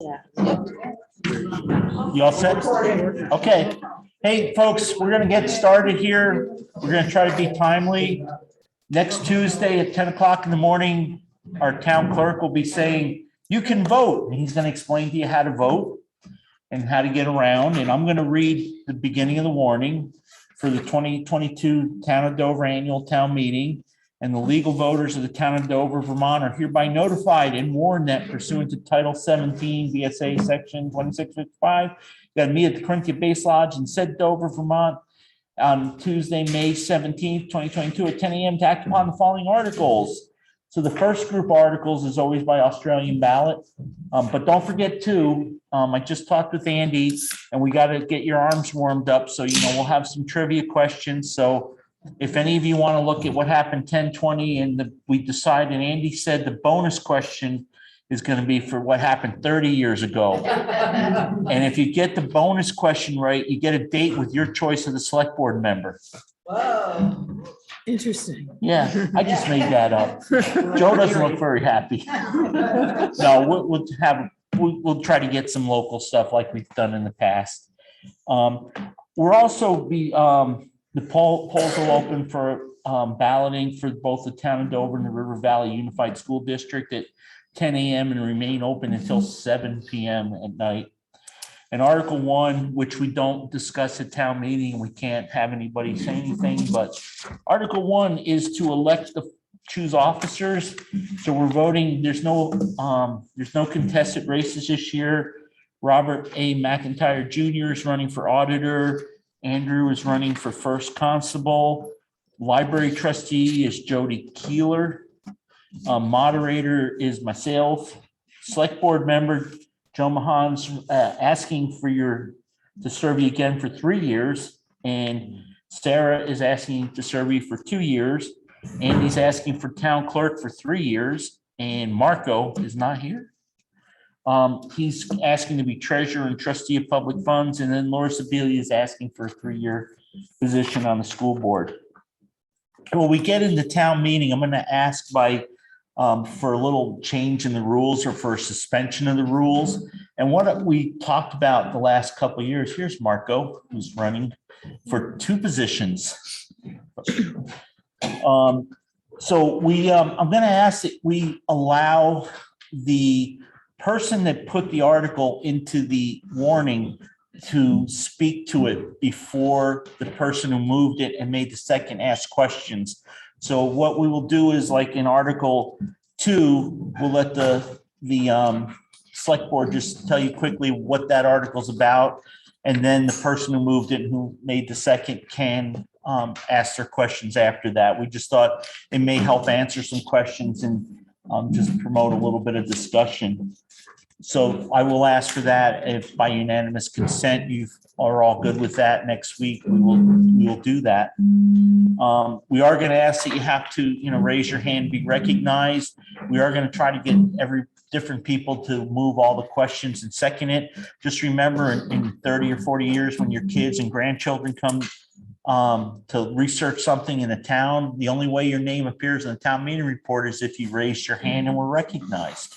You all set? Okay. Hey, folks, we're going to get started here. We're going to try to be timely. Next Tuesday at 10 o'clock in the morning, our town clerk will be saying, you can vote. And he's going to explain to you how to vote and how to get around. And I'm going to read the beginning of the warning for the 2022 Town of Dover Annual Town Meeting. And the legal voters of the town of Dover, Vermont are hereby notified and warned that pursuant to Title 17 VSA Section 2655, you got to meet at the Corinthia Base Lodge in said Dover, Vermont on Tuesday, May 17th, 2022 at 10 a.m. to act upon the following articles. So the first group of articles is always by Australian ballot. But don't forget too, I just talked with Andy and we got to get your arms warmed up. So, we'll have some trivia questions. So if any of you want to look at what happened 10-20 and we decided, and Andy said the bonus question is going to be for what happened 30 years ago. And if you get the bonus question right, you get a date with your choice of the select board member. Whoa. Interesting. Yeah, I just made that up. Joe doesn't look very happy. No, we'll try to get some local stuff like we've done in the past. We're also the polls will open for balloting for both the town of Dover and the River Valley Unified School District at 10 a.m. and remain open until 7 p.m. at night. And Article 1, which we don't discuss at town meeting, we can't have anybody say anything, but Article 1 is to choose officers. So we're voting, there's no contested races this year. Robert A. McIntyre Jr. is running for Auditor. Andrew is running for first Constable. Library trustee is Jody Keeler. Moderator is myself. Select board member Joe Mahan's asking to serve you again for 3 years. And Sarah is asking to serve you for 2 years. Andy's asking for town clerk for 3 years. And Marco is not here. He's asking to be treasurer and trustee of public funds. And then Laura Sibilia is asking for a 3-year position on the school board. When we get into town meeting, I'm going to ask for a little change in the rules or for a suspension of the rules. And what we talked about the last couple of years, here's Marco, who's running for 2 positions. I'm going to ask that we allow the person that put the article into the warning to speak to it before the person who moved it and made the second ask questions. So what we will do is, like in Article 2, we'll let the select board just tell you quickly what that article is about. And then the person who moved it and who made the second can ask their questions after that. We just thought it may help answer some questions and just promote a little bit of discussion. So I will ask for that. If by unanimous consent you are all good with that, next week we will do that. We are going to ask that you have to raise your hand, be recognized. We are going to try to get every different people to move all the questions and second it. Just remember in 30 or 40 years when your kids and grandchildren come to research something in a town, the only way your name appears in the town meeting report is if you raised your hand and were recognized.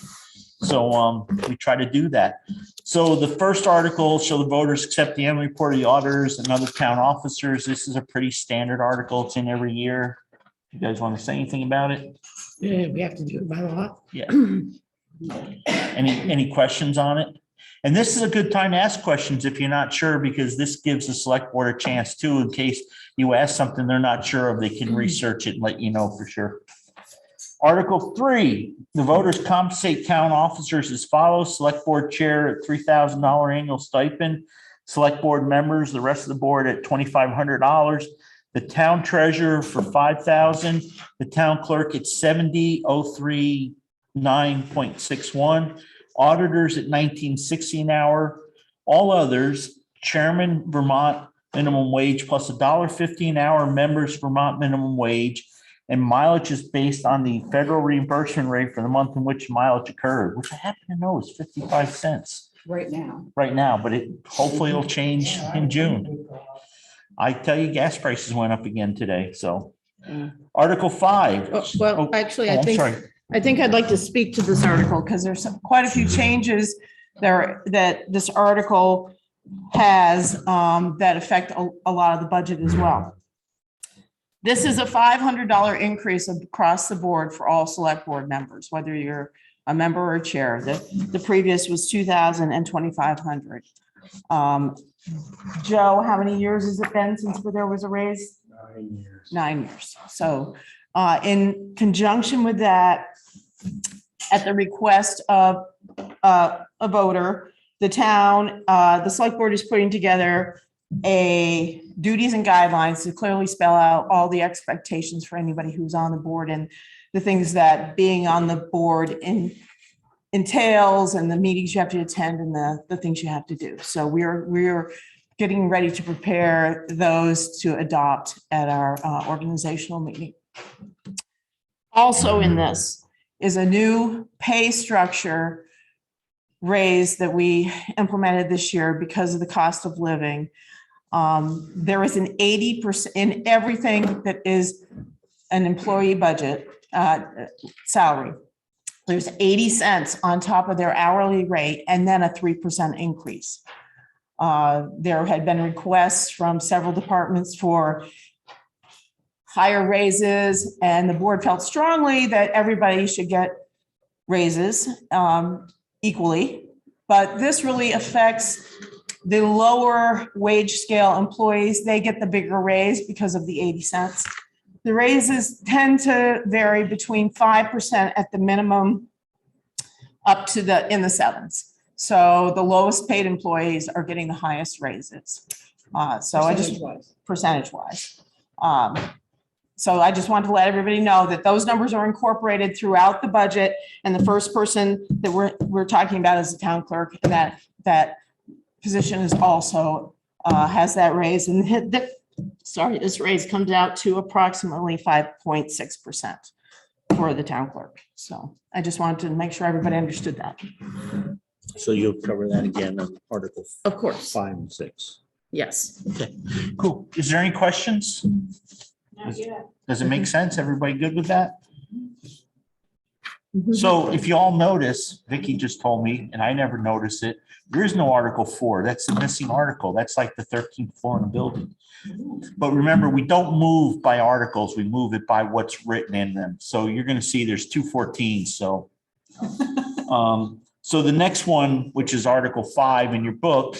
So we try to do that. So the first article, shall the voters accept the annual report of the auditors and other town officers? This is a pretty standard article. It's in every year. You guys want to say anything about it? Yeah, we have to do it by law. Yeah. Any questions on it? And this is a good time to ask questions if you're not sure, because this gives the select board a chance too, in case you ask something they're not sure of, they can research it and let you know for sure. Article 3, the voters compensate town officers as follows. Select board chair at $3,000 annual stipend. Select board members, the rest of the board at $2,500. The town treasurer for $5,000. The town clerk at $70,039.61. Auditors at $19.60 an hour. All others, chairman Vermont minimum wage plus $1.50 an hour. Members Vermont minimum wage. And mileage is based on the federal reimbursement rate for the month in which mileage occurred, which I happen to know is 55 cents Right now. but hopefully it'll change in June. I tell you, gas prices went up again today. So Article 5. Actually, I'm sorry. I think I'd like to speak to this article because there's quite a few changes that this article has that affect a lot of the budget as well. This is a $500 increase across the board for all select board members, whether you're a member or chair. The previous was $2,000 and $2,500. Joe, how many years has it been since there was a raise? 9 years. 9 years. So in conjunction with that, at the request of a voter, the town, the select board is putting together a duties and guidelines to clearly spell out all the expectations for anybody who's on the board and the things that being on the board entails and the meetings you have to attend and the things you have to do. So we're getting ready to prepare those to adopt at our organizational meeting. Also in this is a new pay structure raise that we implemented this year because of the cost of living. There is an 80% in everything that is an employee budget salary. There's 80 cents on top of their hourly rate and then a 3% increase. There had been requests from several departments for higher raises, and the board felt strongly that everybody should get raises equally. But this really affects the lower wage scale employees. They get the bigger raise because of the 80 cents. The raises tend to vary between 5% at the minimum up to in the sevens. So the lowest paid employees are getting the highest raises. So I just percentage-wise. So I just want to let everybody know that those numbers are incorporated throughout the budget. And the first person that we're talking about is the town clerk, and that position is also has that raise. And this raise comes out to approximately 5.6% for the town clerk. So I just wanted to make sure everybody understood that. So you'll cover that again on Article Of course. 5 and 6. Yes. Okay, cool. Is there any questions? Does it make sense? Everybody good with that? So if you all notice, Vicky just told me, and I never noticed it, there is no Article 4. That's the missing article. That's like the 13th floor in the building. But remember, we don't move by articles. We move it by what's written in them. So you're going to see there's 214. So, so the next one, which is Article 5 in your book,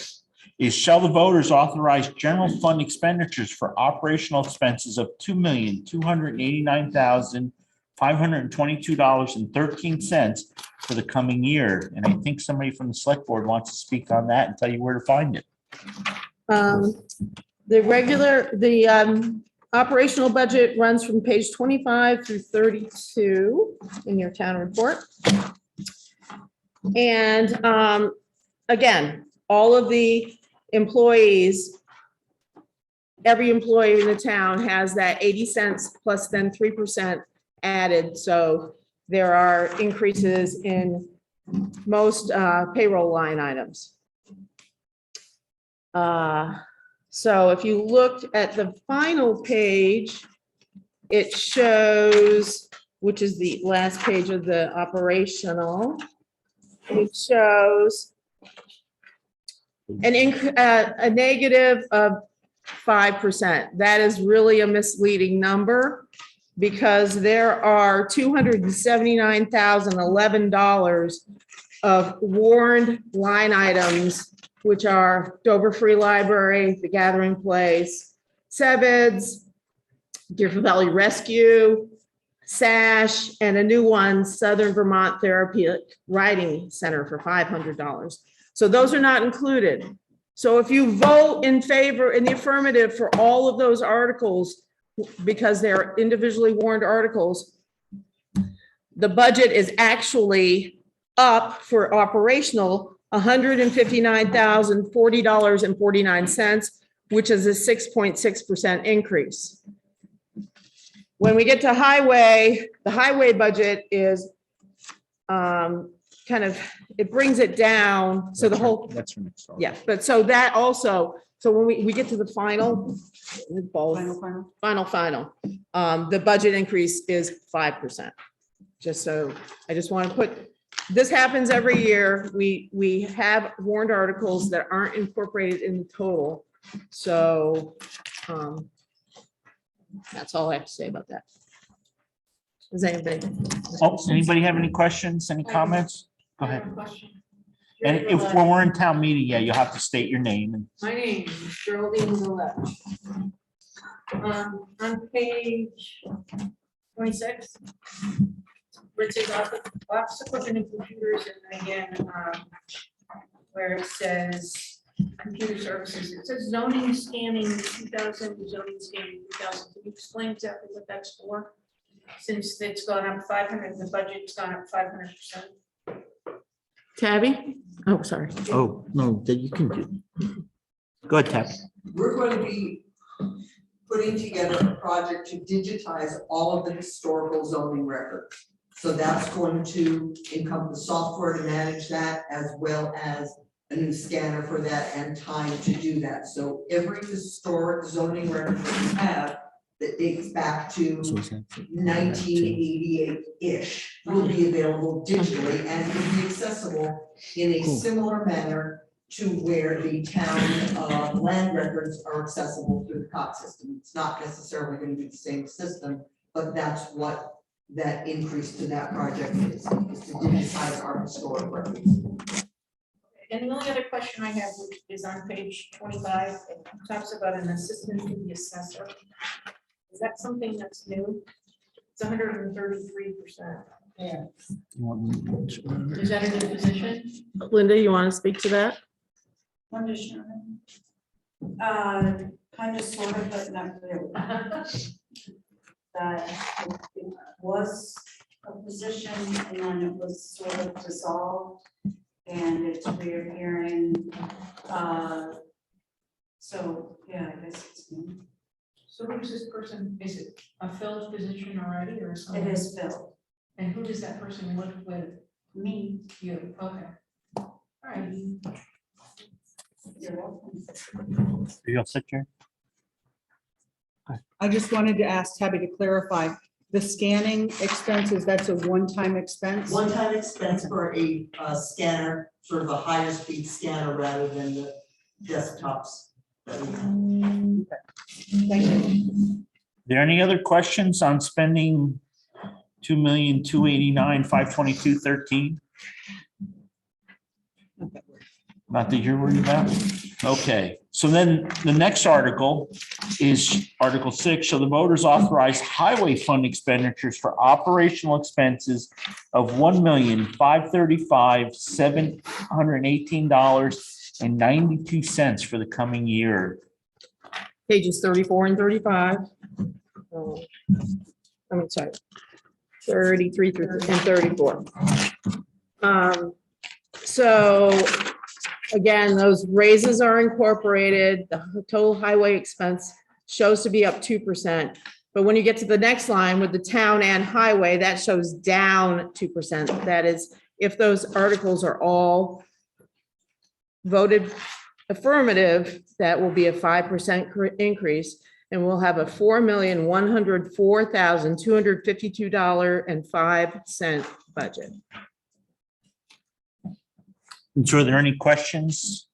is shall the voters authorize general fund expenditures for operational expenses of $2,289,522.13 for the coming year. And I think somebody from the select board wants to speak on that and tell you where to find it. The operational budget runs from page 25 through 32 in your town report. And again, all of the employees, every employee in the town has that 80 cents plus then 3% added. So there are increases in most payroll line items. So if you looked at the final page, it shows, which is the last page of the operational, it shows a negative of 5%. That is really a misleading number because there are $279,011 of warned line items, which are Dover Free Library, the Gathering Place, Sebeds, Deerfield Valley Rescue, SASH, and a new one, Southern Vermont Therapeutic Writing Center for $500. So those are not included. So if you vote in favor, in the affirmative for all of those articles, because they're individually warned articles, the budget is actually up for operational $159,040.49, which is a 6.6% increase. When we get to highway, the highway budget is kind of, it brings it down. So the whole, That's from next. yeah, but so that also, so when we get to the final, the budget increase is 5%. Just so, I just want to put this happens every year. We have warrant articles that aren't incorporated in the total. So that's all I have to say about that. Does Anybody have any questions, any comments? Go ahead. Question. And if when we're in town meeting, yeah, you'll have to state your name and My name is Geraldine Gillette. On page 26, where it says office equipment and computers, and again, where it says computer services, it says zoning scanning 2000, zoning scanning 2000. Can you explain exactly what that's for? Since it's gone up 500, the budget's gone up 500%. Tabby? Oh, sorry. oh, no, that you can do. Go ahead, Tab. We're going to be putting together a project to digitize all of the historical zoning records. So that's going to encompass software to manage that, as well as a new scanner for that and time to do that. So every historic zoning record that we have that dates back to 1988-ish will be available digitally and will be accessible in a similar manner to where the town land records are accessible through the COT system. It's not necessarily going to be the same system, but that's what that increase to that project is to digitize our historic records. And the only other question I have, which is on page 25, it talks about an assistant to the assessor. Is that something that's new? It's 133%. Yeah. Is that a new position? Linda, you want to speak to that? Wonder, Sherman. Kind of, sort of, but not really. That it was a position and then it was sort of dissolved and it's reappearing. So, yeah, I guess it's new. So who's this person? Is it a filled position already or something? It is filled. And who does that person work with? Me. You, okay. All right. You're welcome. You all set, Jerry? I just wanted to ask Tabby to clarify, the scanning expenses, that's a one-time expense? One-time expense for a scanner, sort of a higher speed scanner rather than the desktops that we have. Thank you. There any other questions on spending 2,289,522.13? Not that you're worried about? Okay, so then the next article is Article 6. Shall the voters authorize highway fund expenditures for operational expenses of $1,535,718.92 for the coming year? Pages 34 and 35. I'm sorry, 33 through and 34. So again, those raises are incorporated. The total highway expense shows to be up 2%. But when you get to the next line with the town and highway, that shows down 2%. That is, if those articles are all voted affirmative, that will be a 5% increase. And we'll have a $4,104,252.05 budget. And so are there any questions?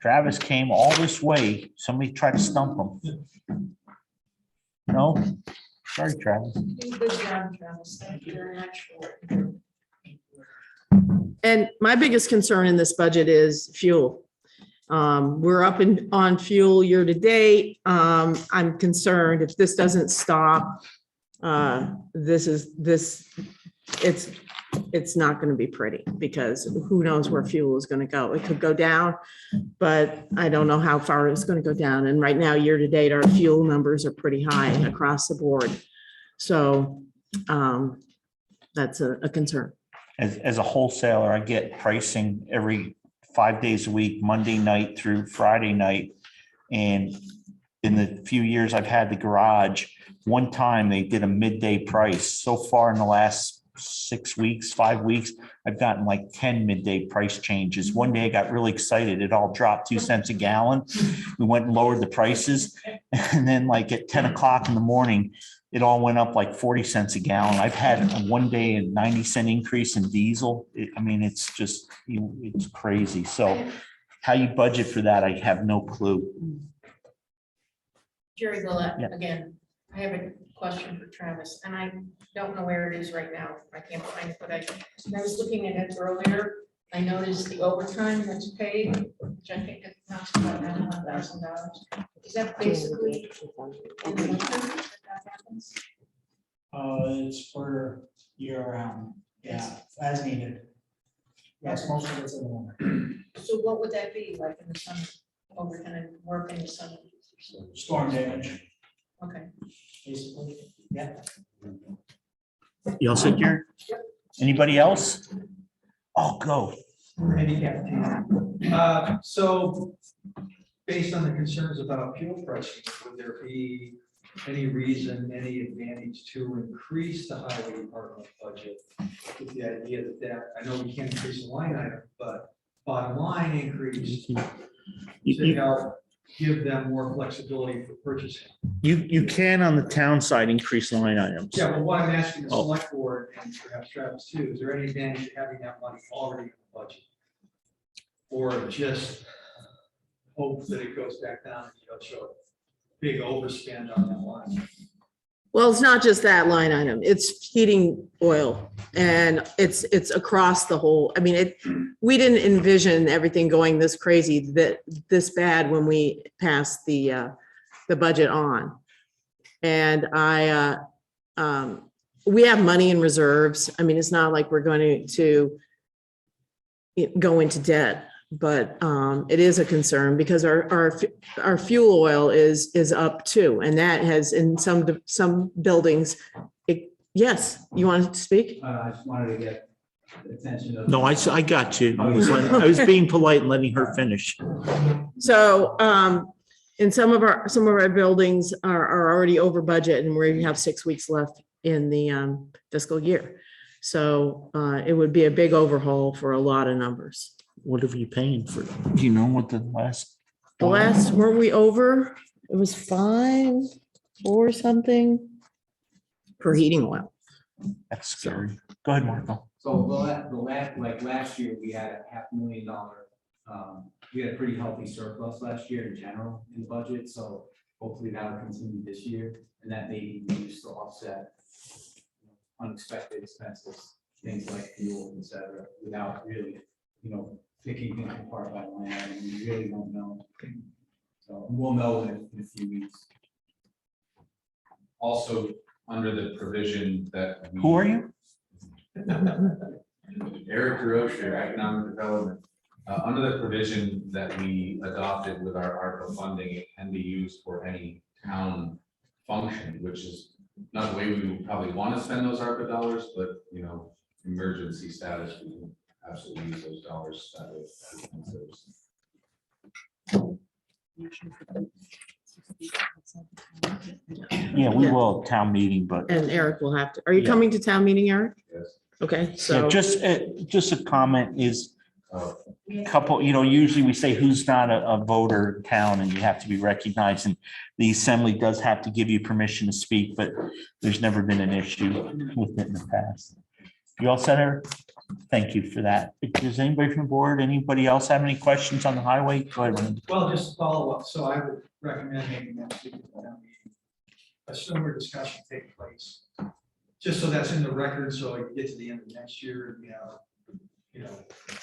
Travis came all this way. Somebody tried to stump him. No? Sorry, Travis. Good job, Travis. Thank you very much for it. And my biggest concern in this budget is fuel. We're up on fuel year to date. I'm concerned if this doesn't stop, it's not going to be pretty, because who knows where fuel is going to go. It could go down, but I don't know how far it's going to go down. And right now, year to date, our fuel numbers are pretty high across the board. So that's a concern. As a wholesaler, I get pricing every 5 days a week, Monday night through Friday night. And in the few years I've had the garage, one time they did a midday price. So far in the last 6 weeks, 5 weeks, I've gotten like 10 midday price changes. One day I got really excited. It all dropped 2 cents a gallon. We went and lowered the prices. And then like at 10 o'clock in the morning, it all went up like 40 cents a gallon. I've had one day a 90-cent increase in diesel. I mean, it's just, it's crazy. So how you budget for that, I have no clue. Jerry Gillette, Yeah. again, I have a question for Travis, and I don't know where it is right now. I can't find it, but I was looking at it earlier. I noticed the overtime that's paid, which I think it counts about $91,000. Is that basically in the winter that happens? It's for year round, yeah, as needed. Yes, most of it's in the winter. So what would that be like in the summer, overtime work in the summer? Storm damage, Okay. basically, yeah. You all sit here? Anybody else? Oh, go. Handicap team. So based on the concerns about fuel pricing, would there be any reason, any advantage to increase the highway department budget? With the idea that, I know we can't increase the line item, but bottom line increase to help give them more flexibility for purchasing. You can on the town side increase line items. Yeah, but what I'm asking the Oh. select board and perhaps Travis too, is there any advantage to having that money already in the budget? Or just hope that it goes back down and you don't show a big overspend on that line? Well, it's not just that line item, it's heating oil and it's across the whole, I mean, we didn't envision everything going this crazy, this bad when we passed the budget on. And we have money in reserves. I mean, it's not like we're going to go into debt, but it is a concern because our fuel oil is up too. And that has in some buildings. Yes, you wanted to speak? I just wanted to get attention of. No, I got you. I was being polite and letting her finish. So in some of our buildings are already over budget and we have 6 weeks left in the fiscal year. So it would be a big overhaul for a lot of numbers. What are you paying for? Do you know what the last? Were we over? It was 5 or something for heating oil. That's scary. Go ahead, Marco. So last year, we had a $500,000, we had a pretty healthy surplus last year in general in the budget, so hopefully that'll continue this year, and that may be used to offset unexpected expenses, things like fuel, et cetera, without really, picking things apart by line, and we really don't know. So we'll know in a few weeks. Also, under the provision that. Who are you? Eric Rocher, Economic Development. Under the provision that we adopted with our ARPA funding, it can be used for any town function, which is not the way we would probably want to spend those ARPA dollars, but, emergency status, we can absolutely use those dollars that way. Yeah, we will at town meeting, but And Eric will have to, are you Yeah. coming to town meeting, Eric? Yes. Okay, yeah, so, just a comment is Oh, couple, usually we say who's not a voter in town and you have to be recognized, and the assembly does have to give you permission to speak, but there's never been an issue with it in the past. You all set, Eric? Thank you for that. Does anybody from the board, anybody else have any questions on the highway? Go ahead, Randy. Well, just to follow up, so I would recommend making that a similar discussion take place. Just so that's in the record, so you get to the end of next year,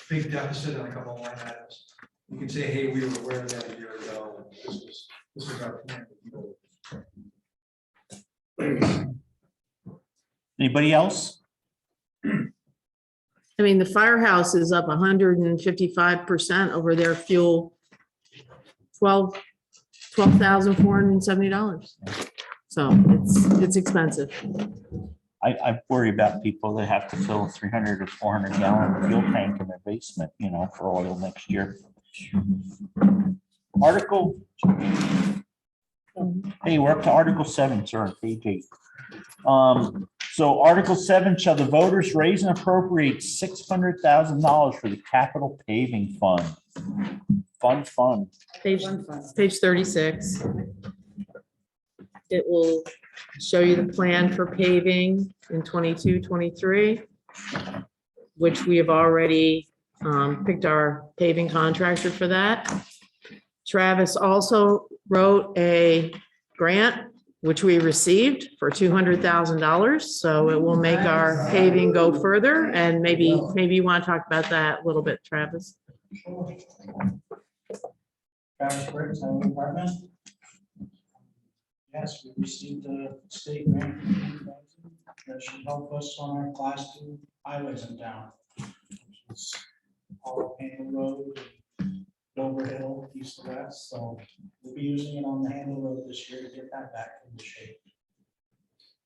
big deficit on a couple of line items. You can say, hey, we were aware of that a year ago. This was our plan. Anybody else? I mean, the firehouse is up 155% over their fuel, $12,470. So it's expensive. I worry about people that have to fill a 300 or 400 gallon fuel tank in their basement, for oil next year. Article. Hey, we're up to Article 7, sir, on page 8. So Article 7, shall the voters raise and appropriate $600,000 for the capital paving fund? Fund. Page 36. It will show you the plan for paving in 22, 23, which we have already picked our paving contractor for that. Travis also wrote a grant, which we received for $200,000. So it will make our paving go further, and maybe you want to talk about that a little bit, Travis. Travis Brick, Highway Department. Yes, we received a state grant that should help us on our class 2 highways in town. It's all Handle Road, Dover Hill, east to west, so we'll be using it on the Handle Road this year to get that back into shape.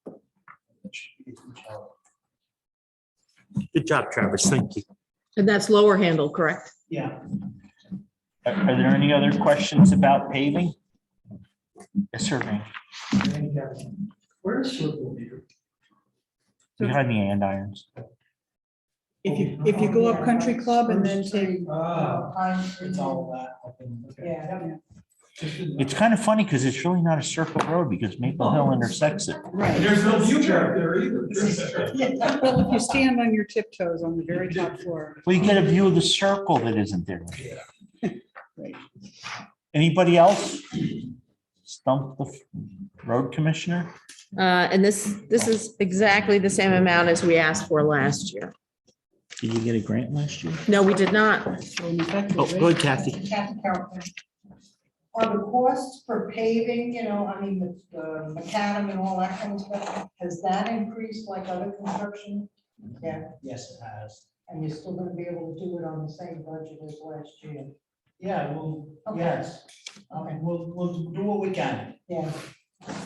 That should be a huge help. Good job, Travis. Thank you. And that's lower handle, correct? Yeah. Are there any other questions about paving? Yes, sir. Randy. Where's Circle Meter? Behind the andirons. If you go up Country Club and then take. It's all that. up in- Yeah. It's kind of funny because it's really not a circle road because Maple Hill intersects it. Right. There's no future up there either. Well, if you stand on your tiptoes on the very top floor. Well, you get a view of the circle that isn't there. Right. Anybody else? Stump the road commissioner? And this is exactly the same amount as we asked for last year. Did you get a grant last year? No, we did not. Oh, go ahead, Kathy. Kathy Carrollton. Are the costs for paving, you know, I mean, with the macadam and all that kind of stuff, has that increased like other construction? Yeah, Yes, it has. and you're still gonna be able to do it on the same budget as last year? Yeah, well, Okay. yes, Okay, we'll do what we can. yeah,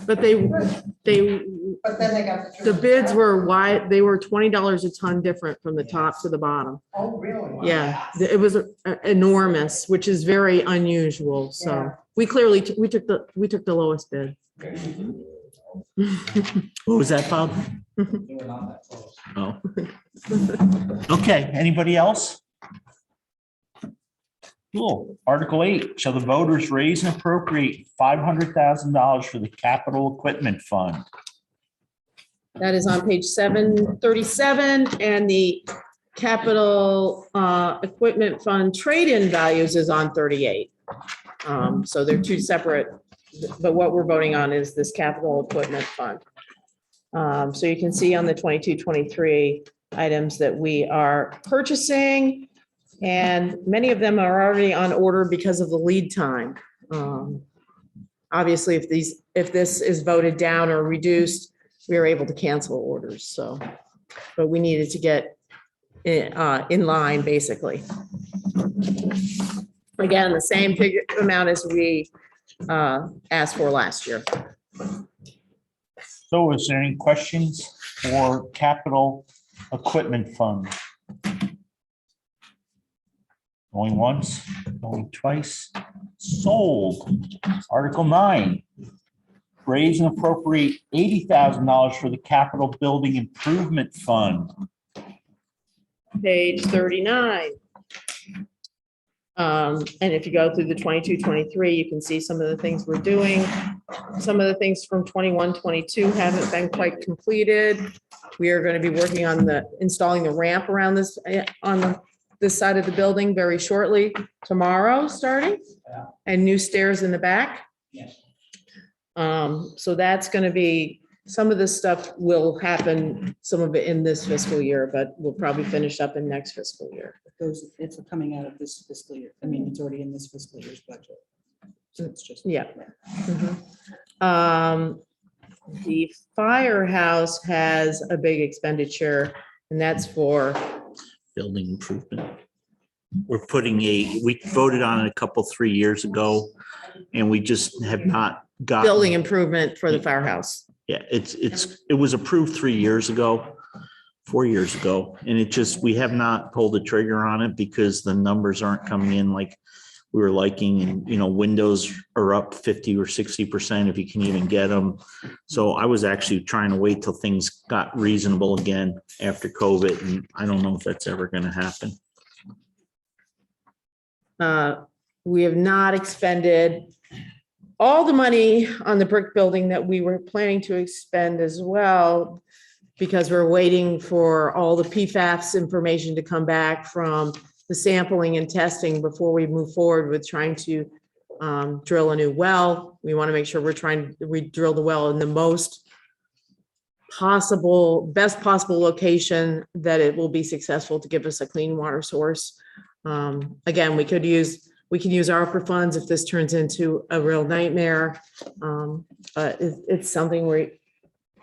But they, but then they got the bids were wide, they were $20 a ton different from the top to the bottom. Oh, really? Yeah, it was enormous, which is very unusual. So Yeah. we clearly, we took the lowest bid. What was that, Bob? They were not that close. Oh. Okay, anybody else? Cool. Article 8, shall the voters raise and appropriate $500,000 for the capital equipment fund? That is on page 737, and the capital equipment fund trade-in values is on 38. So they're two separate, but what we're voting on is this capital equipment fund. So you can see on the 22, 23 items that we are purchasing, and many of them are already on order because of the lead time. Obviously, if this is voted down or reduced, we are able to cancel orders, so, but we needed to get in line, basically. Again, the same amount as we asked for last year. So is there any questions for capital equipment fund? Going once, going twice, sold. Article 9, raise and appropriate $80,000 for the capital building improvement fund. Page 39. And if you go through the 22, 23, you can see some of the things we're doing. Some of the things from 21, 22 haven't been quite completed. We are going to be working on installing the ramp around this, this side of the building very shortly, tomorrow starting, and new stairs in the back. Yes. So that's going to be, some of this stuff will happen, some of it in this fiscal year, but we'll probably finish up in next fiscal year. It's coming out of this fiscal year. I mean, it's already in this fiscal year's budget. So it's just. Yeah. The firehouse has a big expenditure, and that's for Building improvement. We're putting we voted on it a couple, 3 years ago, and we just have not got. building improvement for the firehouse. Yeah, it was approved 3 years ago, 4 years ago, and we have not pulled the trigger on it because the numbers aren't coming in like we were liking, and, windows are up 50 or 60% if you can even get them. So I was actually trying to wait till things got reasonable again after COVID, and I don't know if that's ever going to happen. We have not expended all the money on the brick building that we were planning to expend as well, because we're waiting for all the PFAS information to come back from the sampling and testing before we move forward with trying to drill a new well. We want to make sure we drill the well in the most best possible location that it will be successful to give us a clean water source. Again, we can use ARPA funds if this turns into a real nightmare. But it's something we're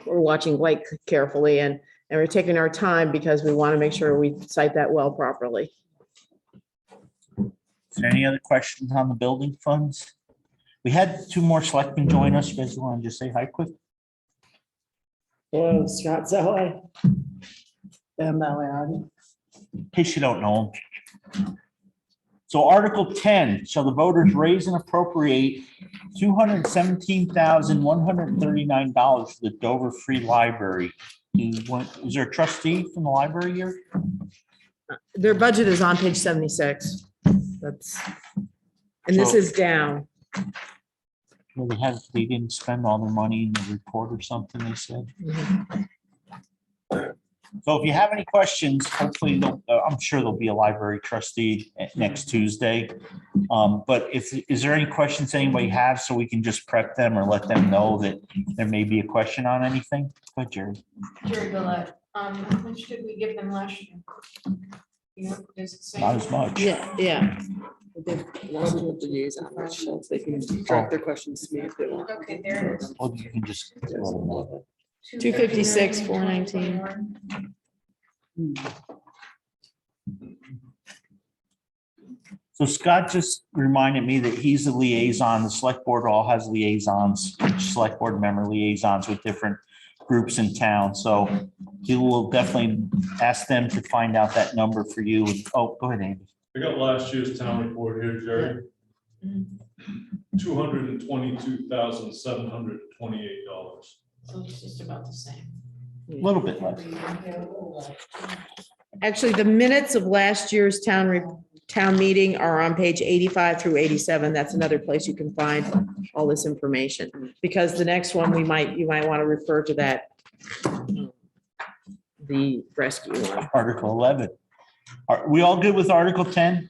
watching quite carefully, and we're taking our time because we want to make sure we site that well properly. Is there any other questions on the building funds? We had 2 more selectmen join us. You guys want to just say hi quick? Hello, Scott Zoe. In case you don't know them. So Article 10, shall the voters raise and appropriate $217,139 for the Dover Free Library? Is there a trustee from the library here? Their budget is on page 76. And this So- is down. Well, they didn't spend all their money in the report or something, they said. So if you have any questions, hopefully, I'm sure there'll be a library trustee next Tuesday. But is there any questions anybody has, so we can just prep them or let them know that there may be a question on anything? Go ahead, Jerry. Jerry Gillette, how much did we give them last year? You know, does it say? Not as much. Yeah. They can direct their questions to me if they want. Okay, there it is. Well, you can just let them know. 256, 419. So Scott just reminded me that he's a liaison. The select board all has liaisons, select board member liaisons with different groups in town. So he will definitely ask them to find out that number for you. Oh, go ahead, Andy. I got last year's town report here, Jerry. $222,728. So it's just about the same. A little bit less. Actually, the minutes of last year's town meeting are on page 85 through 87. That's another place you can find all this information. Because the next one, you might want to refer to that, the rescue one. Article 11. Are we all good with Article 10?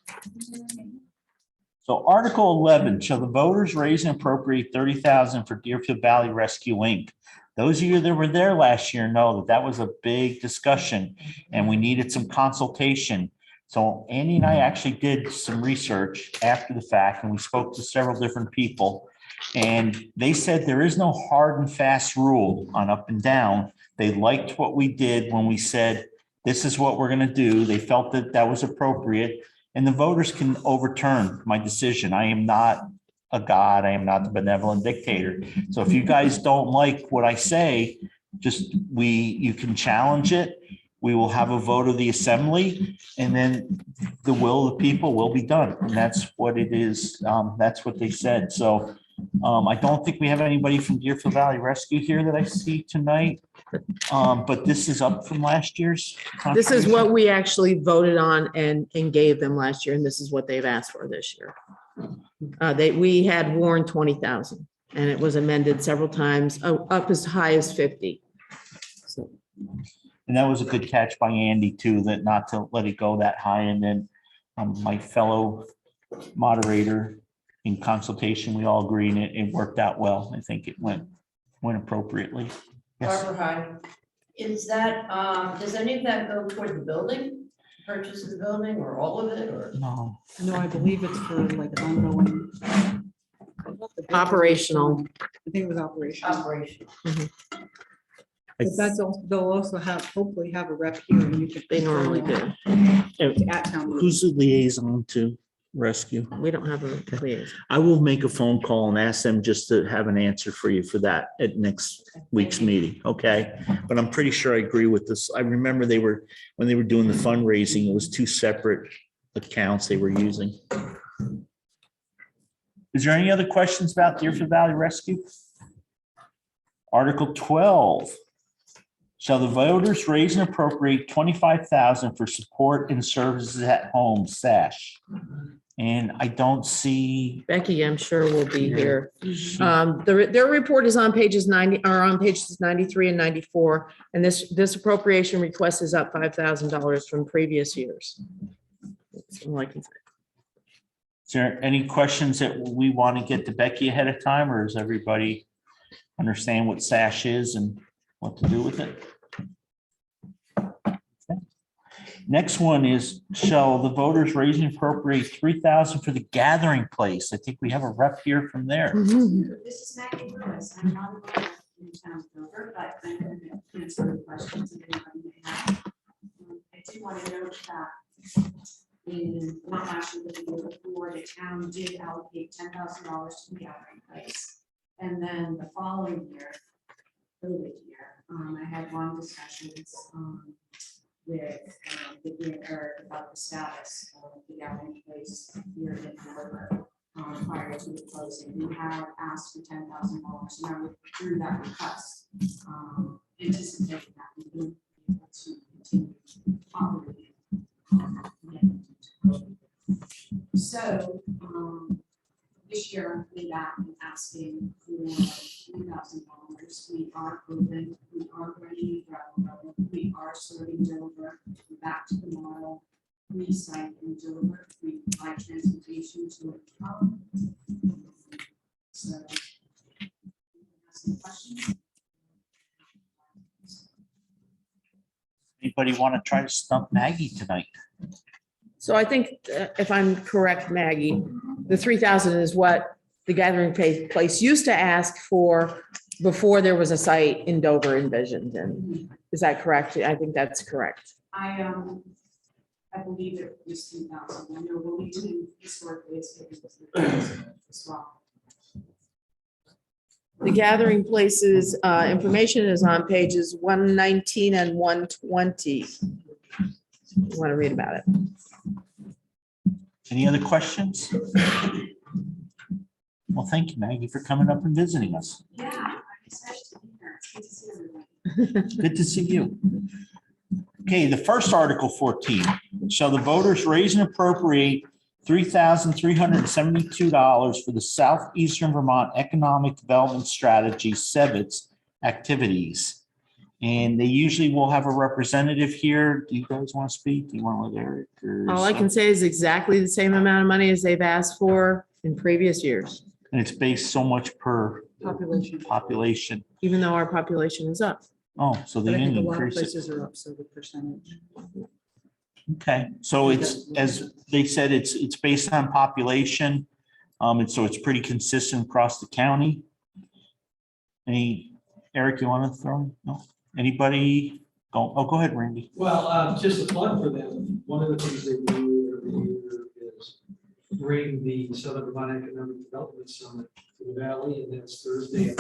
So Article 11, shall the voters raise and appropriate $30,000 for Deerfield Valley Rescue Inc. Those of you that were there last year know that was a big discussion and we needed some consultation. So Andy and I actually did some research after the fact, and we spoke to several different people. And they said there is no hard and fast rule on up and down. They liked what we did when we said, this is what we're going to do. They felt that that was appropriate, and the voters can overturn my decision. I am not a god. I am not the benevolent dictator. So if you guys don't like what I say, you can challenge it. We will have a vote of the assembly, and then the will of the people will be done. And that's what it is. That's what they said. So I don't think we have anybody from Deerfield Valley Rescue here that I see tonight. But this is up from last year's. This is what we actually voted on and gave them last year, and this is what they've asked for this year. We had warned 20,000, and it was amended several times, up as high as 50. So. And that was a good catch by Andy too, that not to let it go that high. And then my fellow moderator, in consultation, we all agreed, and it worked out well. I think it went appropriately. Yes. Barbara, hi. Is that, does any of that go toward the building, purchase of the building, or all of it, or? No. No, I believe it's for like an ongoing. Operational. I think it was operational. Operation. But that's also, they'll also hopefully have a rep here and you could. They normally do. At town meeting. Who's the liaison to rescue? We don't have a liaison. I will make a phone call and ask them just to have an answer for you for that at next week's meeting, okay? But I'm pretty sure I agree with this. I remember when they were doing the fundraising, it was 2 separate accounts they were using. Is there any other questions about Deerfield Valley Rescue? Article 12. Shall the voters raise and appropriate $25,000 for support and services at home, SASH? And I don't see. Becky, I'm sure will be here. she- Their report is on pages 90, or on pages 93 and 94. And this appropriation request is up $5,000 from previous years. That's all I can say. Is there any questions that we want to get to Becky ahead of time, or does everybody understand what SASH is and what to do with it? Okay. Next one is, shall the voters raise and appropriate $3,000 for the gathering place? I think we have a rep here from there. This is Maggie Lewis. I'm not a lawyer in town of Dover, but I'm going to answer the questions that anybody may have. I do want to note that in not last year, but the year before, the town did allocate $10,000 to the gathering place. And then the following year, COVID year, I had long discussions with the mayor about the status of the gathering place here in Dover prior to the closing. We have asked for $10,000, and I withdrew that request, anticipating that we would be able to continue operating. So this year I'm coming back and asking for $3,000. We are open, we are running gravel, we are serving Dover, we're back to the model. We site in Dover, we provide transportation to and from. So, some questions? Anybody want to try to stump Maggie tonight? So I think if I'm correct, Maggie, the 3,000 is what the gathering place used to ask for before there was a site in Dover envisioned. And is that correct? I think that's correct. I believe it was 2,000. I know Wilmington historically is as well. The gathering places information is on pages 119 and 120. You want to read about it? Any other questions? Well, thank you, Maggie, for coming up and visiting us. Yeah, I'm excited to be here. It's good to see everybody. Good to see you. Okay, the first Article 14, shall the voters raise and appropriate $3,372 for the Southeastern Vermont Economic Development Strategy, SEVITS, activities? And they usually will have a representative here. Do you guys want to speak? Do you want to let Eric? All I can say is exactly the same amount of money as they've asked for in previous years, And it's based so much per Population. population. even though our population is up. Oh, so they But I think didn't a lot of increase it. places are up, so the percentage. Okay, so it's, as they said, it's based on population. And so it's pretty consistent across the county. Eric, you want to throw in? No? Anybody? Go ahead, Randy. Well, just a plug for them. One of the things they do every year is bring the Southern Vermont Economic Development Summit to the Valley, and that's Thursday.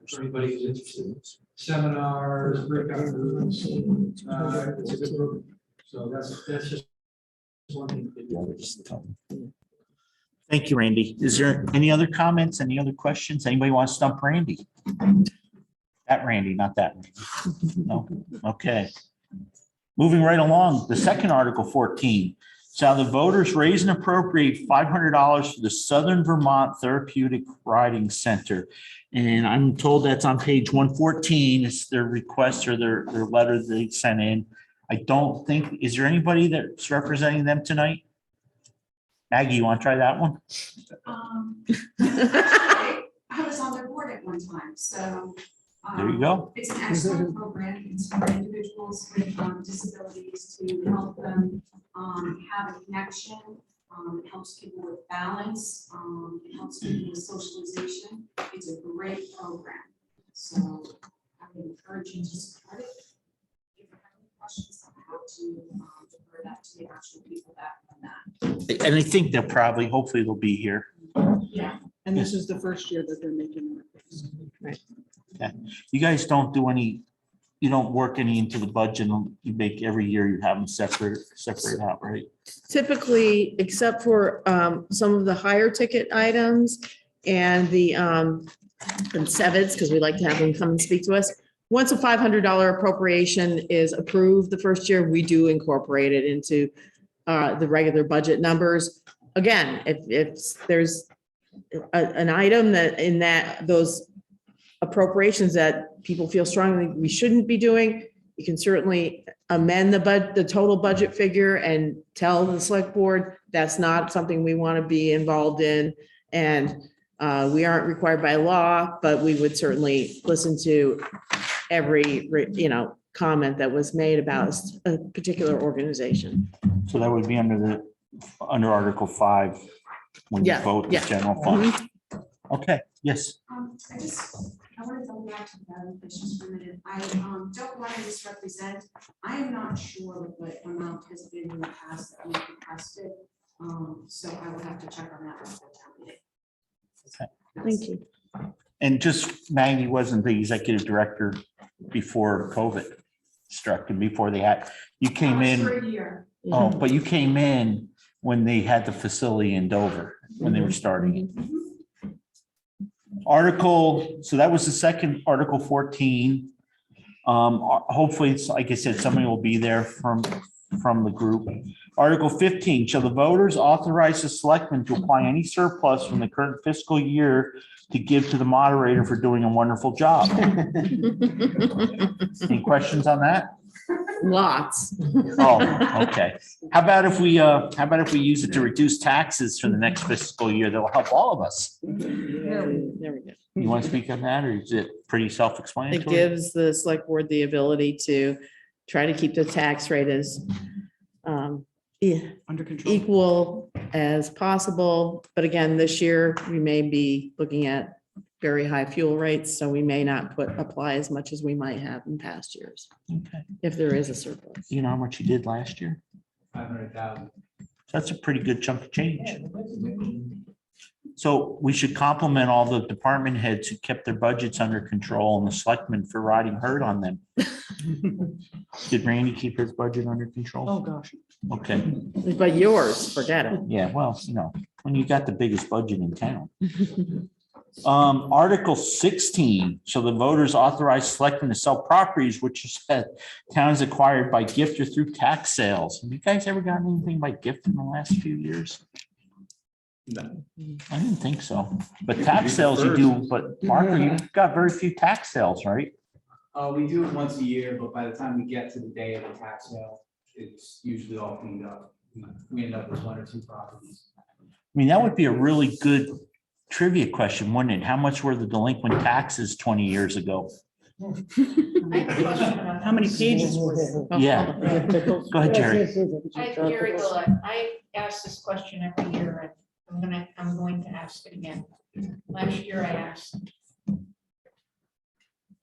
For anybody who's interested, seminars, breakout rooms. It's a good program. So that's just one thing. Thank you, Randy. Is there any other comments, any other questions? Anybody want to stump Randy? That Randy, not that Randy. No, okay. Moving right along, the second Article 14, shall the voters raise and appropriate $500 for the Southern Vermont Therapeutic Riding Center? And I'm told that's on page 114. It's their request or their letter they sent in. I don't think, is there anybody that's representing them tonight? Maggie, you want to try that one? I was on their board at one time, so. There you go. It's an excellent program. It's for individuals with disabilities to help them have a connection. It helps people with balance. It helps people with socialization. It's a great program. So I would encourage you to support it. If you have any questions on how to defer that to the actual people that run that. And I think they'll probably, hopefully they'll be here. Yeah. And this is the first year that they're making it. Right. Okay. You guys don't do any, you don't work any into the budget. You make every year you have them separate out, right? Typically, except for some of the higher ticket items and the SEVITs, because we like to have them come and speak to us. Once a $500 appropriation is approved the first year, we do incorporate it into the regular budget numbers. again, if there's an item that in those appropriations that people feel strongly we shouldn't be doing, you can certainly amend the total budget figure and tell the select board that's not something we want to be involved in. And we aren't required by law, but we would certainly listen to every, comment that was made about a particular organization. So that would be under Article 5, when you Yeah, vote the yeah. general fund. Okay, yes. I want to go back to the valuations for a minute. I don't want to misrepresent. I am not sure what amount has been in the past that we requested. So I will have to check on that before town meeting. Thank you. And just Maggie wasn't the executive director before COVID struck and before they had, you came in. For a year. Oh, but you came in when they had the facility in Dover, when they were starting it. So that was the second Article 14. Hopefully, like I said, somebody will be there from the group. Article 15, shall the voters authorize the selectmen to apply any surplus from the current fiscal year to give to the moderator for doing a wonderful job? Any questions on that? Lots. Oh, okay. How about if we use it to reduce taxes for the next fiscal year? That will help all of us. There we go. You want to speak on that, or is it pretty It self-explanatory? gives the select board the ability to try to keep the tax rate as Under control. equal as possible. But again, this year, we may be looking at very high fuel rates, so we may not apply as much as we might have in past years, Okay. if there is a surplus. You know how much you did last year? 500,000. That's a pretty good chunk of change. So we should compliment all the department heads who kept their budgets under control and the selectmen for riding herd on them. Did Randy keep his budget under control? Oh, gosh. Okay, But yours, forget it. yeah, well, when you got the biggest budget in town. Article 16, shall the voters authorize selectmen to sell properties which is towns acquired by gift or through tax sales? Have you guys ever gotten anything by gift in the last few years? No. I didn't think so, but tax sales you do, but Mark, you've got very few tax sales, right? We do it once a year, but by the time we get to the day of the tax sale, it's usually all cleaned up. We end up with 1 or 2 properties. I mean, that would be a really good trivia question, wouldn't it? How much were the delinquent taxes 20 years ago? I have a question about How many pages was it? Yeah. Go ahead, Jerry. Hi, Jerry Willett. I ask this question every year, and I'm going to ask it again. Last year I asked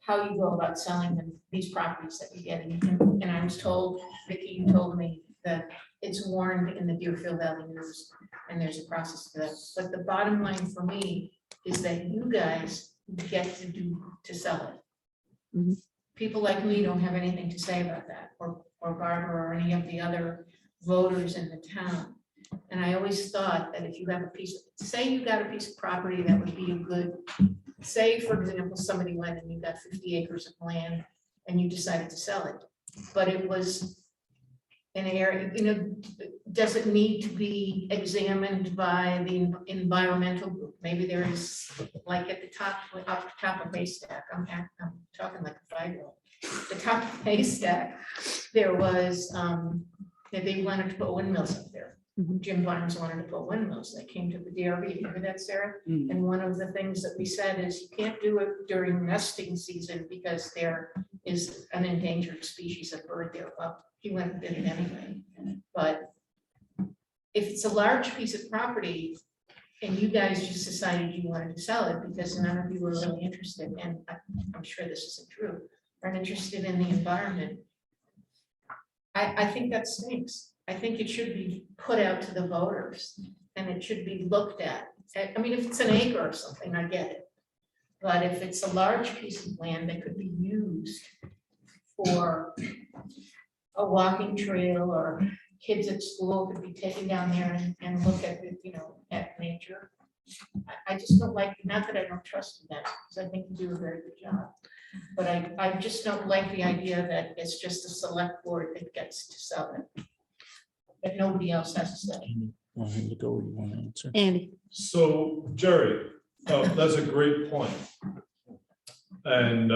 how you go about selling these properties that you get, and I was told, Vicki, you told me that it's warned in the Deerfield Valley News, and there's a process for that. But the bottom line for me is that you guys get to sell it. Mhm. People like me don't have anything to say about that, or Barbara, or any of the other voters in the town. And I always thought that if you have say you got a piece of property that would be a good, say, for example, somebody went and you got 50 acres of land and you decided to sell it, but it was an area, does it need to be examined by the environmental group? Maybe there is, like at the top, off the top of Haystack, I'm talking like a 5-year-old. The top of Haystack, there was, they wanted to put windmills up there. Jim Barnes wanted to put windmills. They came to the DRB. Remember that, Sarah? And one of the things that we said is you can't do it during nesting season because there is an endangered species of bird there. Well, he went and did it anyway. But if it's a large piece of property and you guys just decided you wanted to sell it because none of you were really interested, and I'm sure this isn't true, aren't interested in the environment, I think that stinks. I think it should be put out to the voters and it should be looked at. I mean, if it's an acre or something, I get it. But if it's a large piece of land that could be used for a walking trail, or kids at school could be taken down there and look at, at nature. I just don't like, not that I don't trust you guys, because I think you do a very good job. But I just don't like the idea that it's just a select board that gets to sell it, that nobody else has to say. Want him to go or you want to answer? Andy. So Jerry, that's a great point. And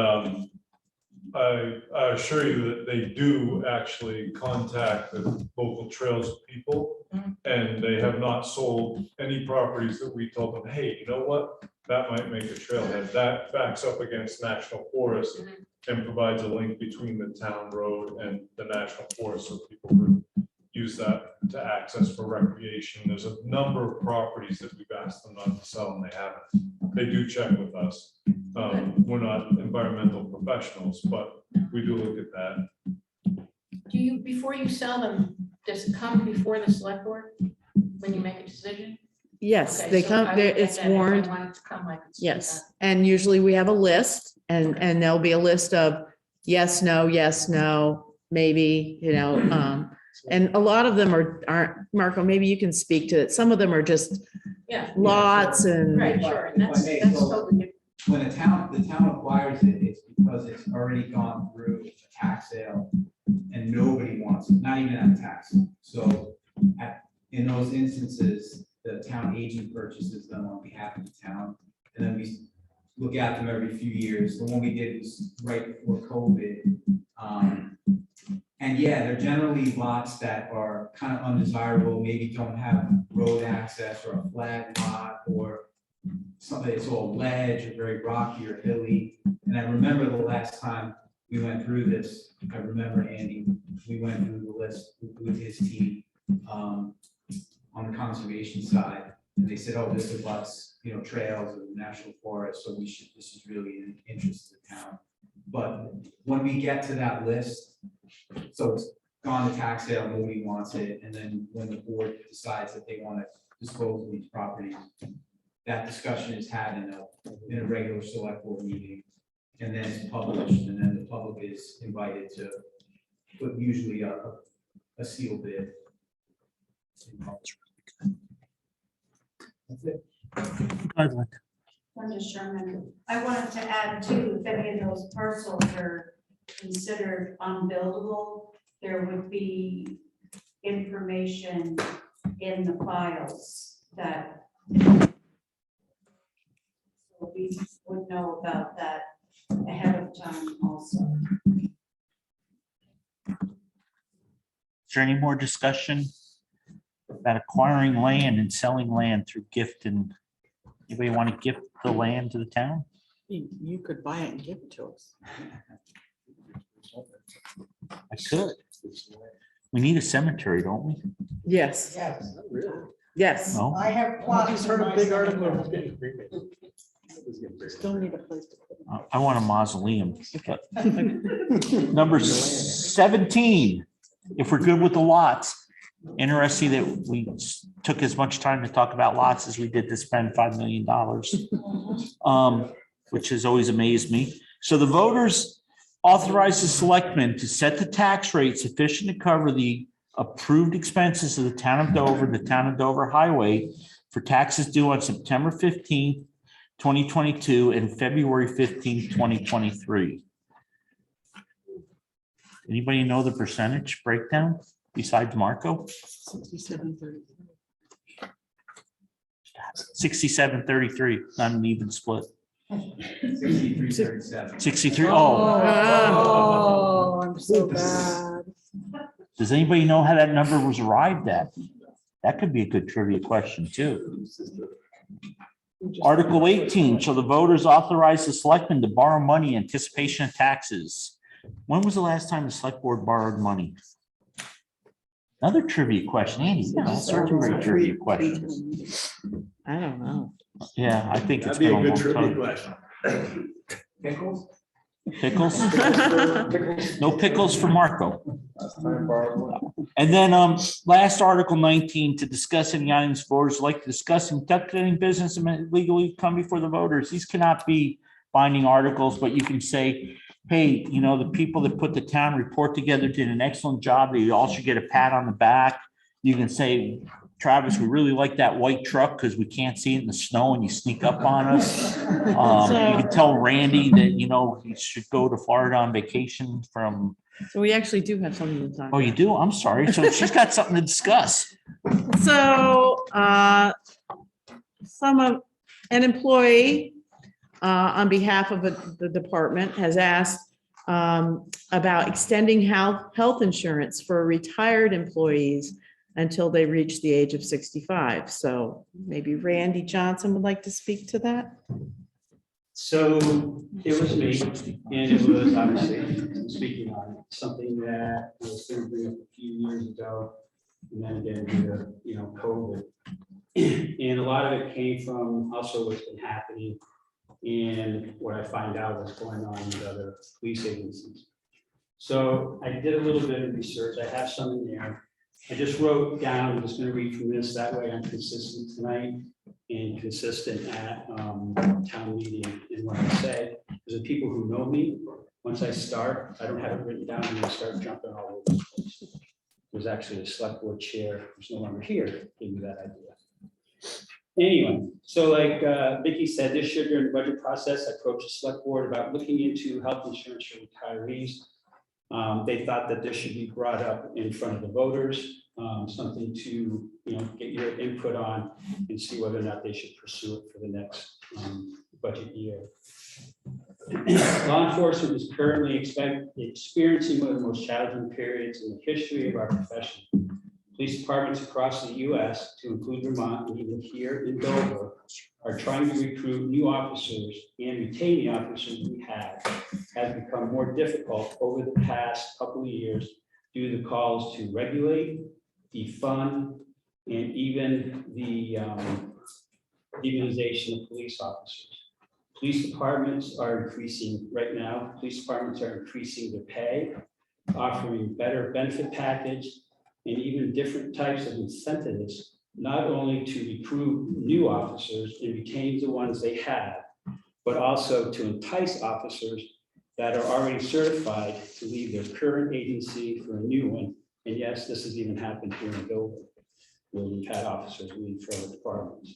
I assure you that they do actually contact the local trails people. And they have not sold any properties that we told them, hey, you know what? That might make a trailhead. That backs up against National Forest and provides a link between the town road and the National Forest, so people would use that to access for recreation. There's a number of properties that we've asked them not to sell and they haven't. They do check with us. We're not environmental professionals, but we do look at that. Do you, before you sell them, does it come before the select board when you make a decision? Yes, Okay, they so come, I there, would get it's that if I warned. wanted to come, I could see Yes, that. and usually we have a list and there'll be a list of yes, no, maybe, and a lot of them aren't, Marco, maybe you can speak to it. Some of them are just Yeah, lots and. right, sure, and If I may, that's so- totally different. When the town acquires it, it's because it's already gone through a tax sale and nobody wants it, not even at tax. So in those instances, the town agent purchases them on behalf of the town. And then we look at them every few years. The one we did was right before COVID. And yeah, they're generally lots that are kind of undesirable, maybe don't have road access or a flat lot or something that's all ledge or very rocky or hilly. And I remember the last time we went through this, I remember Andy, we went through the list with his team on the conservation side. And they said, oh, this abuts, trails of the national forest, so this is really in the interest of the town. But when we get to that list, so it's gone to tax sale, nobody wants it, and then when the board decides that they want to dispose of these properties, that discussion is had in a regular select board meeting, and then it's published, and then the public is invited to put usually a sealed bid. That's it. Linda Sherman, I wanted to add too, if any of those parcels are considered unbuildable, there would be information in the files that we would know about that ahead of time also. Is there any more discussion about acquiring land and selling land through gift? And anybody want to gift the land to the town? You could buy it and give it to us. I could. We need a cemetery, don't we? Yes, Yes. yes. No? I have I plots. just in heard a my big cemetery. article. Still need a place to put it. I want a mausoleum. But number 17, if we're good with the lots. Interesting that we took as much time to talk about lots as we did to spend $5 million, which has always amazed me. So the voters authorize the selectmen to set the tax rate sufficient to cover the approved expenses of the town of Dover, the town of Dover highway for taxes due on September 15th, 2022 and February 15th, 2023. Anybody know the percentage breakdown besides Marco? 67-33, not an even split. 63-37. 63. Oh, Oh, I'm so bad. does anybody know how that number was arrived at? That could be a good trivia question too. Article 18, shall the voters authorize the selectmen to borrow money in anticipation of taxes? When was the last time the select board borrowed money? Another trivia question. Andy, you got all sorts of great trivia questions. I don't know. Yeah, I think it's That'd be been a a good long trivia time. question. Pickles? Pickles? No pickles for Marco. And then last Article 19, to discuss any items voters like to discuss and conduct any business and legally come before the voters. These cannot be binding articles, but you can say, hey, the people that put the town report together did an excellent job. They all should get a pat on the back. You can say, Travis, we really like that white truck because we can't see it in the snow and you sneak up on us. You can tell Randy that, he should go to Florida on vacation from So we actually do have something to talk Oh, you about. do? I'm sorry. So she's got something to discuss. So, an employee, on behalf of the department has asked, about extending health insurance for retired employees until they reach the age of 65. So maybe Randy Johnson would like to speak to that. So it was me, and it was obviously speaking on it, something that was going to bring up a few years ago. And then again, due to, COVID. And a lot of it came from also what's been happening and what I find out what's going on with other police agencies. So I did a little bit of research. I have some in there. I just wrote down, I'm just going to read from this, that way I'm consistent tonight and consistent at town meeting in what I say. Because the people who know me, once I start, I don't have it written down and I start jumping all over the place. There's actually a select board chair who's no longer here, gave me that idea. Anyway, so like Vicki said, this year during the budget process, I approached the select board about looking into health insurance for retirees. They thought that this should be brought up in front of the voters, something to get your input on and see whether or not they should pursue it for the next budget year. Law enforcement is currently experiencing one of the most challenging periods in the history of our profession. Police departments across the U.S., to include Vermont and even here in Dover, are trying to recruit new officers and retain the officers we have has become more difficult over the past couple of years due to the calls to regulate, defund, and even the demonization of police officers. Police departments are increasing right now. Police departments are increasing their pay, offering better benefit package, and even different types of incentives, not only to recruit new officers and retain the ones they have, but also to entice officers that are already certified to leave their current agency for a new one. And yes, this has even happened here in Dover, where we've had officers leave for other departments.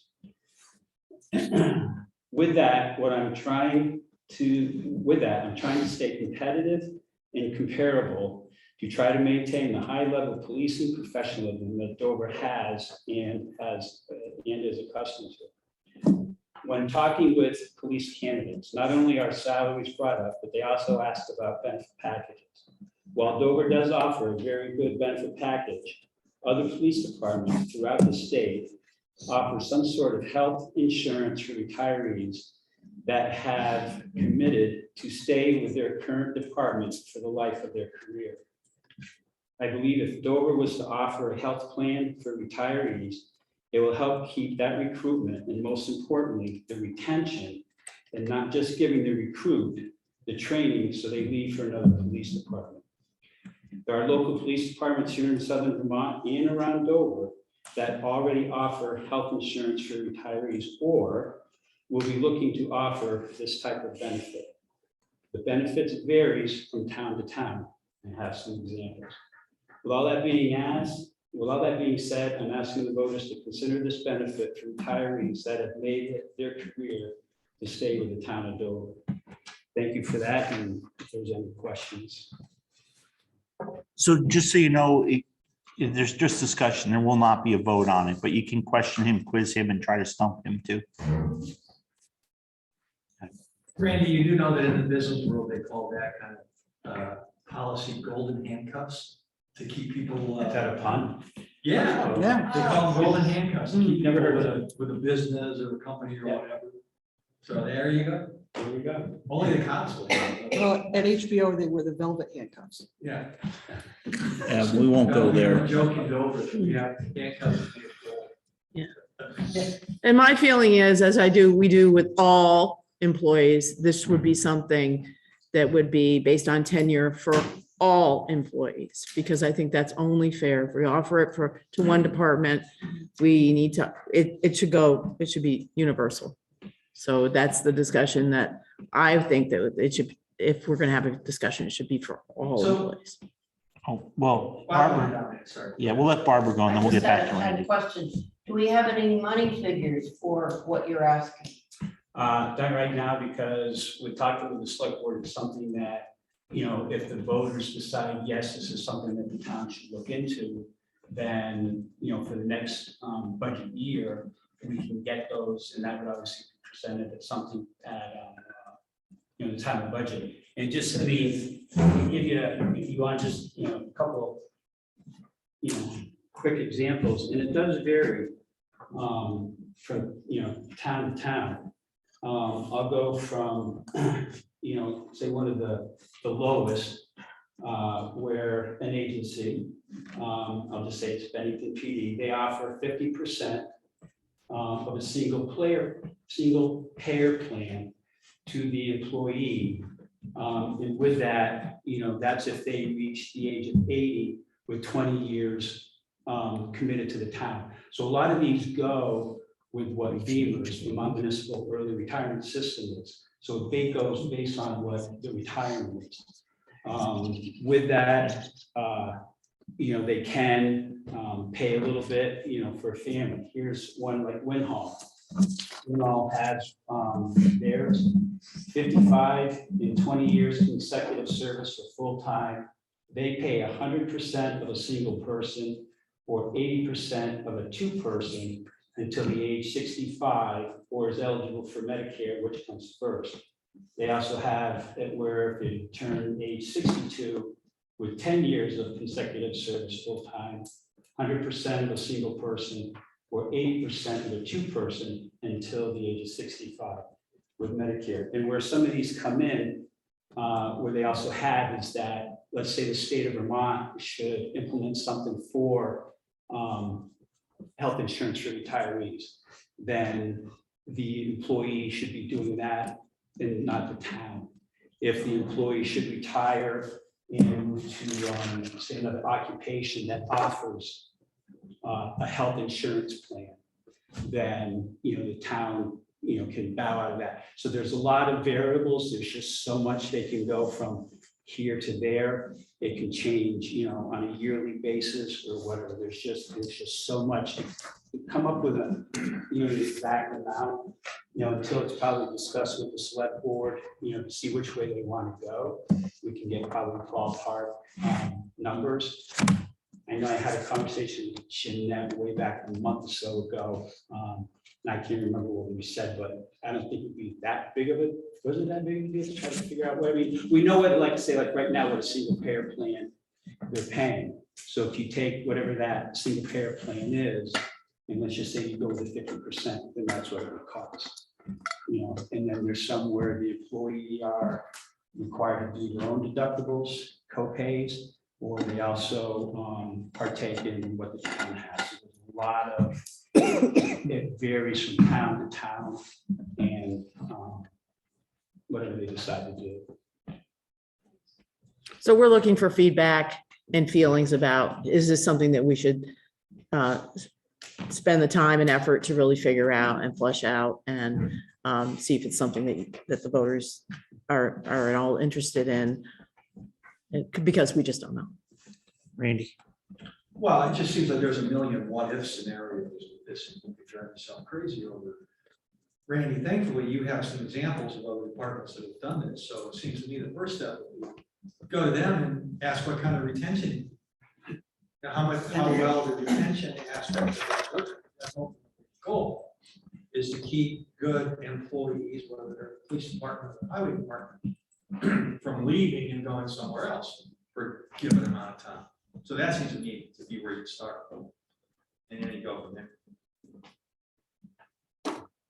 With that, I'm trying to stay competitive and comparable to try to maintain the high level of policing professionalism that Dover has and is accustomed to. When talking with police candidates, not only are salaries brought up, but they also asked about benefit packages. While Dover does offer a very good benefit package, other police departments throughout the state offer some sort of health insurance for retirees that have committed to stay with their current departments for the life of their career. I believe if Dover was to offer a health plan for retirees, it will help keep that recruitment and, most importantly, the retention, and not just giving the recruit the training so they leave for another police department. There are local police departments here in southern Vermont and around Dover that already offer health insurance for retirees or will be looking to offer this type of benefit. The benefits varies from town to town. I have some examples. With all that being said, I'm asking the voters to consider this benefit for retirees that have made it their career to stay with the town of Dover. Thank you for that, and if there's any questions. So just so you know, if there's just discussion, there will not be a vote on it, but you can question him, quiz him, and try to stump him too. Randy, you do know that in the business world, they call that kind of policy golden handcuffs to keep people. Is that a pun? Yeah, Yeah. they call them golden handcuffs to keep Never people heard with a business or a company or Yeah. whatever. So there you go. There we go. Only the cops will. Well, at HBO, they wear the velvet handcuffs. Yeah. Yeah, we won't go there. Joking over. We have handcuffs. And my feeling is, as we do with all employees, this would be something that would be based on tenure for all employees, because I think that's only fair. If we offer it to one department, we need to, it should be universal. So that's the discussion that I think that it should, if we're gonna have a discussion, it should be for all employees. Oh, well, Barbara, yeah, we'll let Barbara go and then we'll get back to I had a Randy. question. Do we have any money figures for what you're asking? Done right now, because we talked with the select board, it's something that if the voters decide, yes, this is something that the town should look into, then, for the next budget year, we can get those, and that would obviously be presented at something at, the time of budget. And just, I mean, to give you, if you want just, a couple, quick examples, and it does vary from, town to town. I'll go from, say one of the lowest, where an agency, I'll just say it's Bennington PD, they offer 50% of a single payer plan to the employee. And with that, that's if they reach the age of 80 with 20 years committed to the town. So a lot of these go with what Beamer's, Vermont Municipal Early Retirement System is. So it goes based on what the retirement is. With that, they can pay a little bit, for a family. Here's one like Winhall. Winhall has theirs 55 and 20 years consecutive service for full-time. They pay 100% of a single person or 80% of a two-person until the age 65 or is eligible for Medicare, which comes first. They also have it where if you turn age 62 with 10 years of consecutive service full-time, 100% of a single person or 80% of a two-person until the age of 65 with Medicare. And where some of these come in, where they also have is that, let's say the state of Vermont should implement something for health insurance for retirees, then the employee should be doing that and not the town. If the employee should retire and move to say another occupation that offers a health insurance plan, then the town can bow out of that. So there's a lot of variables. There's just so much they can go from here to there. It can change, on a yearly basis or whatever. There's just so much to come up with the exact amount, until it's probably discussed with the select board, to see which way they want to go. We can get probably ballpark numbers. I know I had a conversation with Jeanette way back a month or so ago. And I can't remember what we said, but I don't think it'd be that big of it. Was it that big of a deal to try to figure out what we know what, like say, like right now, what a single payer plan they're paying. So if you take whatever that single payer plan is, and let's just say you go with the 50%, then that's what it would cost. And then there's somewhere the employee are required to do their own deductibles, co-pays, or they also partake in what the town has. So there's a lot of, it varies from town to town and whatever they decide to do. So we're looking for feedback and feelings about, is this something that we should spend the time and effort to really figure out and flesh out and see if it's something that the voters are at all interested in, because we just don't know. Randy. Well, it just seems like there's a million what-if scenarios with this, and we're driving yourself crazy over. Randy, thankfully, you have some examples of other departments that have done this, so it seems to me the first step would be go to them and ask what kind of retention, how well the retention aspect of that works. That's the goal is to keep good employees, whether they're the police department or the highway department, from leaving and going somewhere else for a given amount of time. So that seems to me to be where you start, and then you go from there.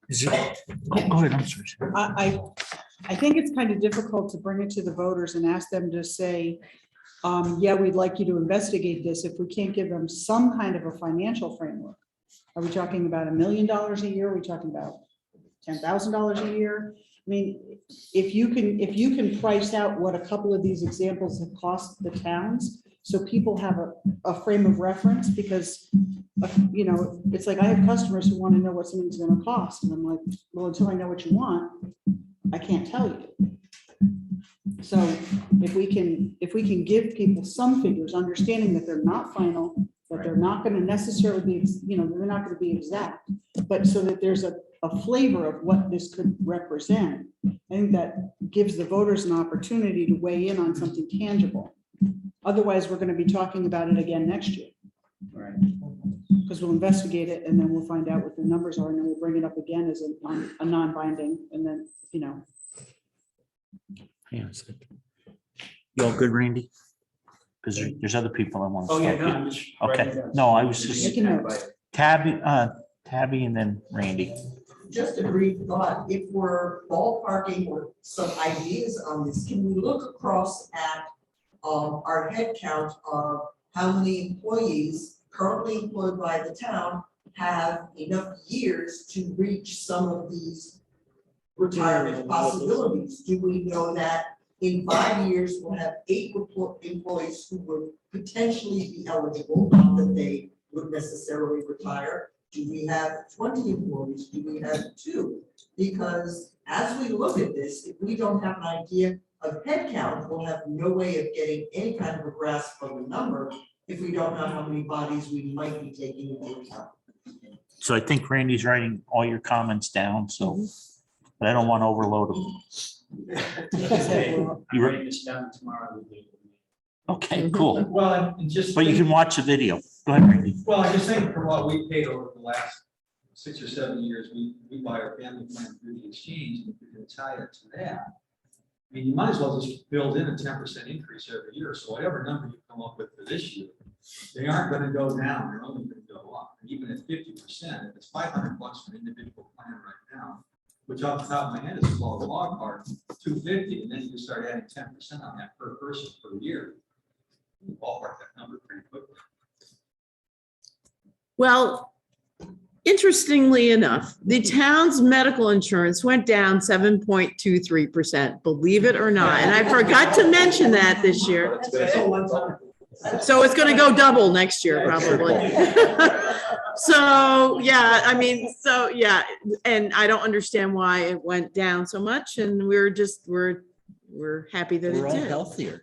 Is it? Oh, go ahead, I'm sorry. I think it's kind of difficult to bring it to the voters and ask them to say, yeah, we'd like you to investigate this if we can't give them some kind of a financial framework. Are we talking about $1 million a year? Are we talking about $10,000 a year? I mean, if you can price out what a couple of these examples have cost the towns, so people have a frame of reference, because it's like I have customers who want to know what something's going to cost, and I'm like, well, until I know what you want, I can't tell you. So if we can give people some figures, understanding that they're not final, that they're not going to necessarily be, they're not going to be exact, but so that there's a flavor of what this could represent, I think that gives the voters an opportunity to weigh in on something tangible. Otherwise, we're gonna be talking about it again next year. Right. Because we'll investigate it and then we'll find out what the numbers are and then we'll bring it up again as a non-binding and then, you know. Hang on a second. You all good, Randy? Because there's other people I want to. Oh, yeah, no, I'm just. Okay, writing down. no, I was just Making notes. Tabby and then Randy. Just a brief thought, if we're ballparking or some ideas on this, can we look across at our head count of how many employees currently employed by the town have enough years to reach some of these retirement possibilities? Do we know that in 5 years, we'll have 8 employees who would potentially be eligible, not that they would necessarily retire? Do we have 20 employees? Do we have 2? Because as we look at this, if we don't have an idea of headcount, we'll have no way of getting any kind of a grasp of the number if we don't know how many bodies we might be taking into account. So I think Randy's writing all your comments down, so, but I don't want to overload them. I'm writing this down tomorrow. Okay, cool. Well, and just. But you can watch the video. Go ahead, Randy. Well, I just think from what we paid over the last 6 or 7 years, we buy our family plan through the exchange, and if we can tie it to that. I mean, you might as well just build in a 10% increase every year, so whatever number you come up with for this year, they aren't gonna go down, they're only gonna go up. And even at 50%, if it's $500 for an individual plan right now, which off the top of my head is a small ballpark, $250, and then you can start adding 10% on that per person per year. You ballpark that number pretty quickly. Well, interestingly enough, the town's medical insurance went down 7.23%, believe it or not. And I forgot to mention that this year. So it's going to go double next year, probably. So, yeah, I mean, so, yeah, and I don't understand why it went down so much. And we're happy that We're it all did. healthier.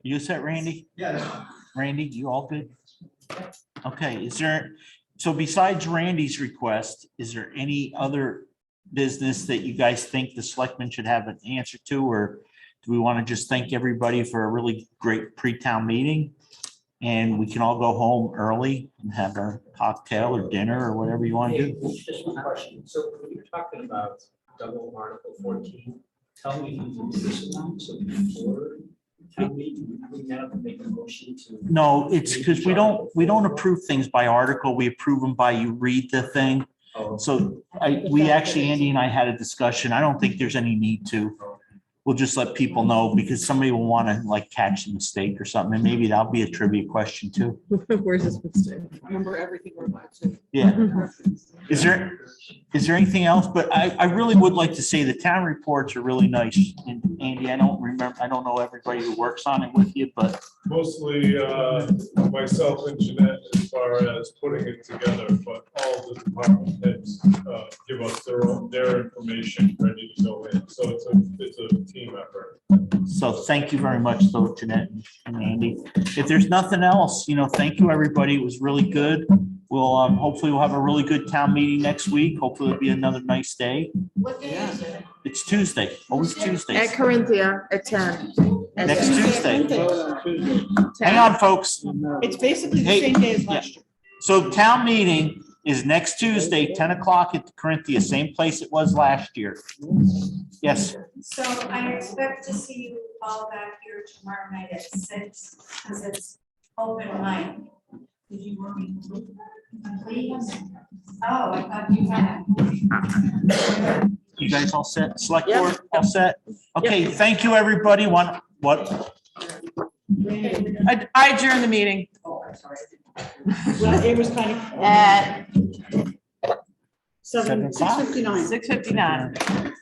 You set, Randy? Yeah. Randy, you all good? Okay, so besides Randy's request, is there any other business that you guys think the selectmen should have an answer to? Or do we want to just thank everybody for a really great pre-town meeting? And we can all go home early and have our cocktail or dinner or whatever you want to do. Hey, just one question. So when you're talking about double Article 14, tell me if you do this amount, so before town meeting, we now have to make a motion to. No, it's because we don't approve things by article. We approve them by you read the thing. Oh, So we actually, Andy and I had a discussion. I don't think there's any need to. We'll just let people know because somebody will want to like catch a mistake or something. And maybe that'll be a trivia question too. Where's this mistake? Remember everything we're about to. Yeah. Is there anything else? But I really would like to say the town reports are really nice. And Andy, I don't know everybody who works on it with you, but Mostly myself and Jeanette as far as putting it together, but all the department heads give us their information ready to go in. So it's a team effort. so thank you very much though, Jeanette and Andy. If there's nothing else, thank you, everybody. It was really good. We'll hopefully we'll have a really good town meeting next week. Hopefully it'll be another nice day. What day is it? It's Tuesday, always At Tuesdays. Corinthia at 10. Next Tuesday. Hang on, folks. It's basically the Hey, same day as last year. So town meeting is next Tuesday, 10 o'clock at the Corinthia, same place it was last year. Yes, So I expect to see you all back here tomorrow night at 6, because it's open mic. Did you want me to? Please? Oh, I thought you had. you guys all set? Select board, all set? Okay, thank you, everybody. What? I adjourn the meeting Oh, I'm sorry. Well, it was kind of at 6:59. 6:59.